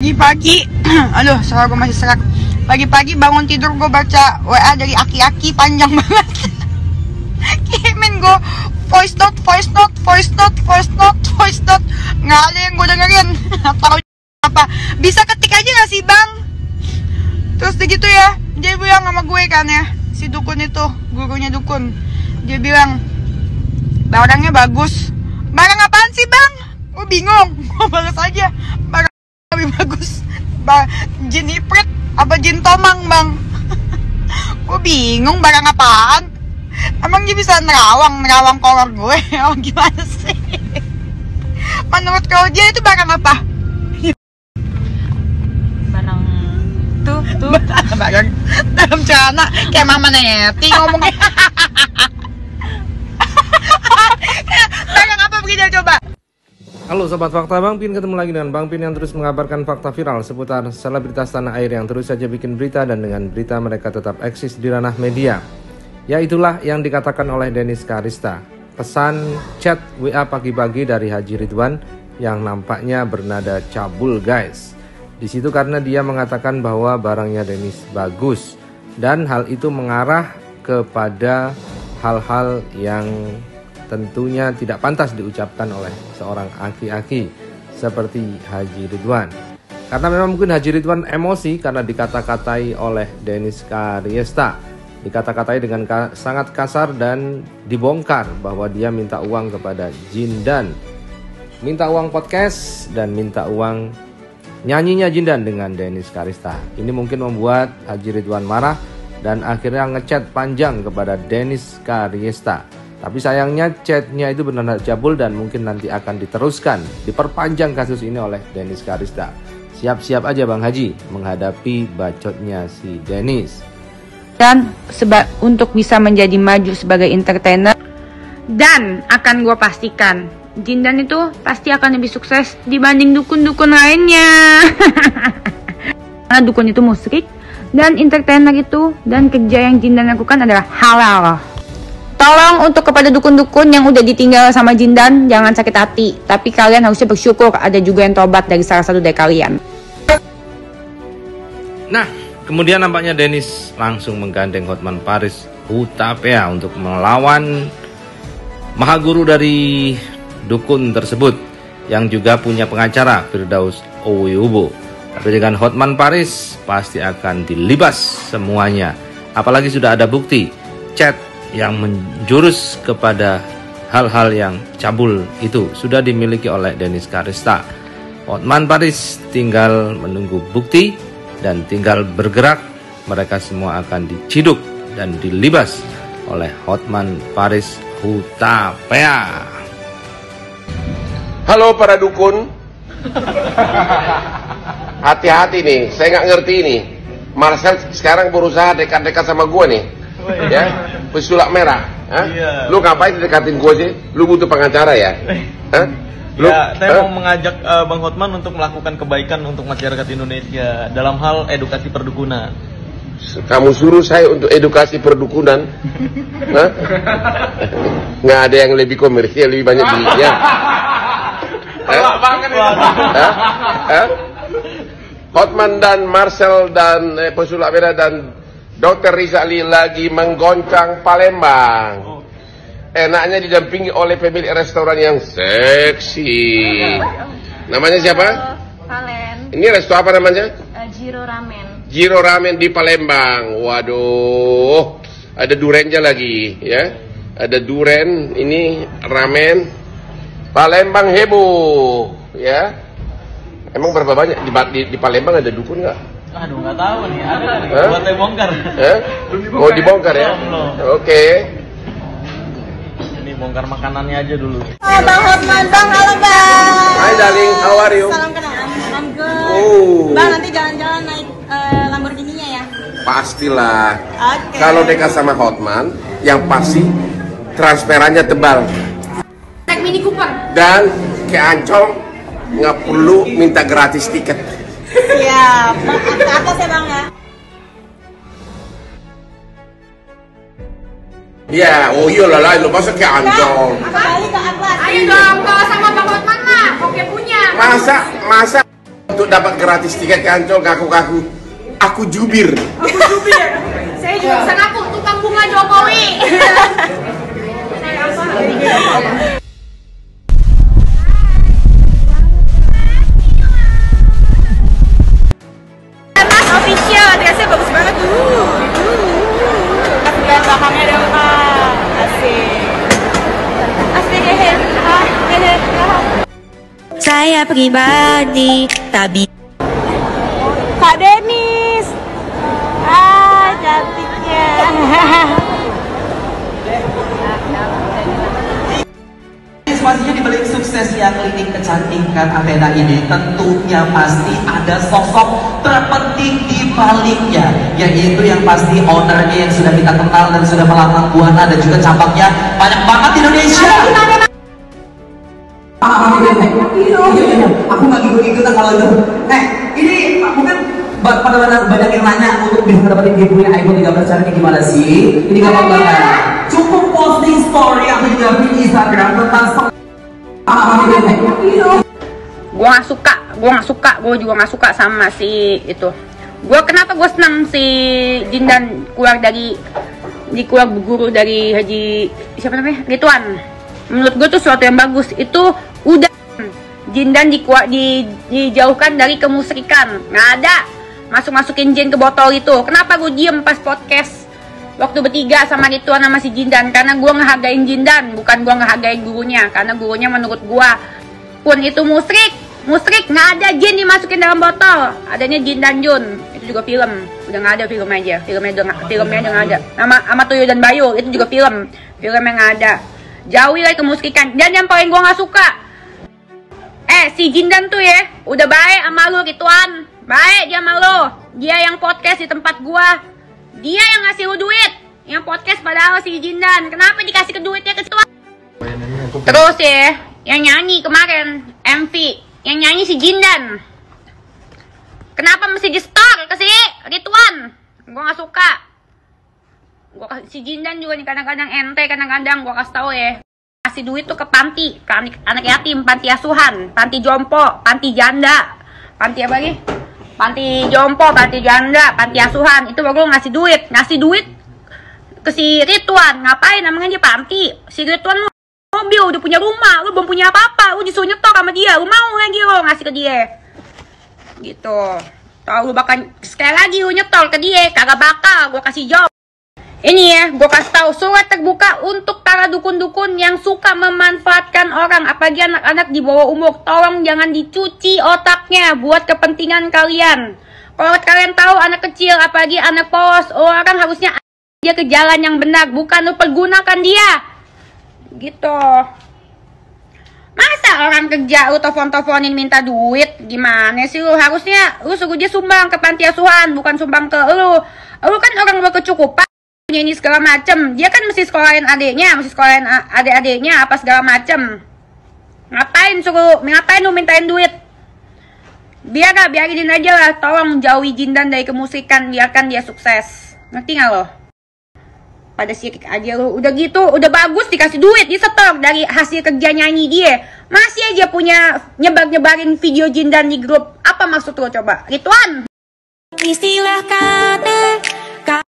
Pagi-pagi, aduh, suara gue masih serak. Pagi-pagi bangun tidur gue baca WA dari Aki-Aki panjang banget. Kirimin gue voice note. Nggak ada yang gue dengerin. Tahu apa? Bisa ketik aja nggak sih bang? Terus begitu ya, dia bilang sama gue kan ya, si dukun itu, gurunya dukun. Dia bilang, barangnya bagus. Barang apaan sih bang? Gue bingung. Gue balas aja, barang lebih bagus jin iprit apa jin tomang bang. Gue bingung barang apaan. Emang dia bisa nerawang kolor gue? Oh gimana sih? Menurut kau dia itu barang apa? Barang tuh barang dalam celana kayak Mama Neti ngomongnya. Barang apa begitu coba? Halo Sobat Fakta, Bang Pin ketemu lagi dengan Bang Pin yang terus mengabarkan fakta viral seputar selebritas tanah air yang terus saja bikin berita dan dengan berita mereka tetap eksis di ranah media. Ya itulah yang dikatakan oleh Dennis Karista. Pesan chat WA pagi-pagi dari Haji Ridwan yang nampaknya bernada cabul guys. Di situ karena dia mengatakan bahwa barangnya Dennis bagus dan hal itu mengarah kepada hal-hal yang tentunya tidak pantas diucapkan oleh seorang aki-aki seperti Haji Ridwan. Karena memang mungkin Haji Ridwan emosi karena dikata-katai oleh Dennis Karista. Dikata-katai dengan sangat kasar dan dibongkar bahwa dia minta uang kepada Jindan. Minta uang podcast dan minta uang nyanyinya Jindan dengan Dennis Karista. Ini mungkin membuat Haji Ridwan marah dan akhirnya ngechat panjang kepada Dennis Karista. Tapi sayangnya chatnya itu benar-benar cabul dan mungkin nanti akan diteruskan, diperpanjang kasus ini oleh Dennis Karista. Siap-siap aja Bang Haji menghadapi bacotnya si Dennis. dan untuk bisa menjadi maju sebagai entertainer, dan akan gue pastikan Jindan itu pasti akan lebih sukses dibanding dukun-dukun lainnya. Karena dukun itu musyrik dan entertainer itu dan kerja yang Jindan lakukan adalah halal. Tolong untuk kepada dukun-dukun yang udah ditinggal sama Jindan, jangan sakit hati. Tapi kalian harusnya bersyukur ada juga yang tobat dari salah satu dari kalian. Nah, kemudian nampaknya Dennis langsung menggandeng Hotman Paris Hutapea untuk melawan mahaguru dari dukun tersebut yang juga punya pengacara Firdaus Owiubo. Tapi dengan Hotman Paris pasti akan dilibas semuanya. Apalagi sudah ada bukti chat yang menjurus kepada hal-hal yang cabul itu sudah dimiliki oleh Dennis Karista. Hotman Paris tinggal menunggu bukti dan tinggal bergerak. Mereka semua akan diciduk dan dilibas oleh Hotman Paris Hutapea. Halo para dukun. Hati-hati nih, saya nggak ngerti nih. Marcel sekarang berusaha dekat-dekat sama gue nih. Ya, pesulap merah. Iya. Lu ngapain dekatin gue sih? Lu butuh pengacara ya? Saya mau mengajak Bang Hotman untuk melakukan kebaikan untuk masyarakat Indonesia dalam hal edukasi perdukunan. Kamu suruh saya untuk edukasi perdukunan? Nggak ada yang lebih komersial, lebih banyak duitnya. Hotman dan Marcel dan pesulap merah dan Dr. Rizali lagi menggoncang Palembang. Enaknya didampingi oleh pemilik restoran yang seksi. Namanya siapa? Valen. Ini resto apa namanya? Jiro Ramen. Jiro Ramen di Palembang. Waduh, ada durennya lagi, ya. Ada duren, ini ramen. Palembang heboh, ya. Emang berapa banyak di Palembang ada dukun nggak? Aduh, nggak tahu nih. Ada nih. Buat saya bongkar. Mau dibongkar ya? Oke. Ini bongkar makanannya aja dulu. Oh, Bang Hotman, Bang, halo Bang. Hai darling, how are you? Salam kenal, I'm good. Oh. Bang, nanti jalan-jalan naik Lamborghini-nya ya? Pastilah. Oke. Kalau dekat sama Hotman, yang pasti transferannya tebal. Naik Mini Cooper. Dan ke Ancol nggak perlu minta gratis tiket. Siap. Ke atas ya Bang ya? Ya, oh iya lah, lu masa ke Ancol. Kembali ke Atlas. Ayo dong, kalau sama Bang Hotman lah, oke punya. Masa Untuk dapat gratis tiket ke Ancol, ngaku-ngaku aku jubir. Saya juga bisa ngaku tukang bunga Jokowi. Mas official, dressnya bagus banget tuh. Tapi lihat belakangnya dong, Kak. Asik. Asik hehe. Hehe. Saya pribadi tapi Kak Denis. Cantiknya. Pastinya di balik suksesnya klinik kecantikan Athena ini tentunya pasti ada sosok terpenting di baliknya, yaitu yang pasti ownernya yang sudah kita kenal dan sudah melambang buana dan juga cabangnya banyak banget di Indonesia. Aku nggak gitu-gituan kalau itu. Ini mungkin pada banyak yang nanya untuk bisa dapetin giveaway iPhone 13 caranya gimana sih? Ini gampang banget. Cukup posting story atau juga di Instagram tentang Gue nggak suka sama si itu. Kenapa gue senang si Jindan keluar berguru dari Haji siapa namanya Ridwan. Menurut gue tuh suatu yang bagus. Itu udah Jindan dijauhkan dari kemusyrikan. Nggak ada masukin jin ke botol itu. Kenapa gue diem pas podcast waktu bertiga sama Ridwan sama si Jindan? Karena gue ngehargain Jindan, bukan gue ngehargain gurunya. Karena gurunya menurut gue pun itu musyrik, nggak ada jin dimasukin dalam botol. Adanya Jin dan Jun. Itu juga film, udah nggak ada film aja. Filmnya udah nggak ada. Sama Tuyul dan Bayu itu juga film yang nggak ada. Jauhi lah kemusyrikan. Dan yang paling gue nggak suka, si Jindan tuh ya udah baik sama lu Ridwan, baik dia sama lu. Dia yang podcast di tempat gua. Dia yang ngasih lu duit, yang podcast padahal si Jindan. Kenapa dikasih ke duitnya ke Ridwan? Terus ya, yang nyanyi kemarin MV, yang nyanyi si Jindan. Kenapa mesti di store ke si Ridwan? Gua nggak suka. Si Jindan juga nih kadang-kadang ente, kadang-kadang gua kasih tahu ya. Kasih duit tuh ke panti, ke anak yatim, panti asuhan, panti jompo, panti janda, panti apa lagi? Panti jompo, panti janda, panti asuhan. Itu baru ngasih duit ke si Ridwan. Ngapain namanya dia panti? Si Ridwan lu mobil, udah punya rumah, lu belum punya apa-apa, lu disuruh nyetok sama dia, lu mau lagi lu ngasih ke dia. Gitu. Tahu lu bakal sekali lagi lu nyetol ke dia, kagak bakal gua kasih job. Ini ya, gue kasih tahu surat terbuka untuk para dukun-dukun yang suka memanfaatkan orang, apalagi anak-anak di bawah umur. Tolong jangan dicuci otaknya buat kepentingan kalian. Kalau kalian tahu anak kecil, apalagi anak polos, orang harusnya dia ke jalan yang benar, bukan lu pergunakan dia. Gitu. Masa orang kerja lu telepon-teleponin minta duit? Gimana sih lu? Harusnya lu suruh dia sumbang ke panti asuhan, bukan sumbang ke lu. Lu kan orang berkecukupan. Ini segala macem, dia kan mesti sekolahin adiknya, mesti sekolahin adik-adiknya apa segala macem. Ngapain lu mintain duit? Biarin aja lah. Tolong jauhi Jindan dari kemusyrikan, biarkan dia sukses. Ngerti gak lo? Pada sirik aja lo. Udah gitu, udah bagus dikasih duit, disetor dari hasil kerja nyanyi dia. Masih aja punya nyebarin video Jindan di grup. Apa maksud lo coba? Ridwan? istilah kata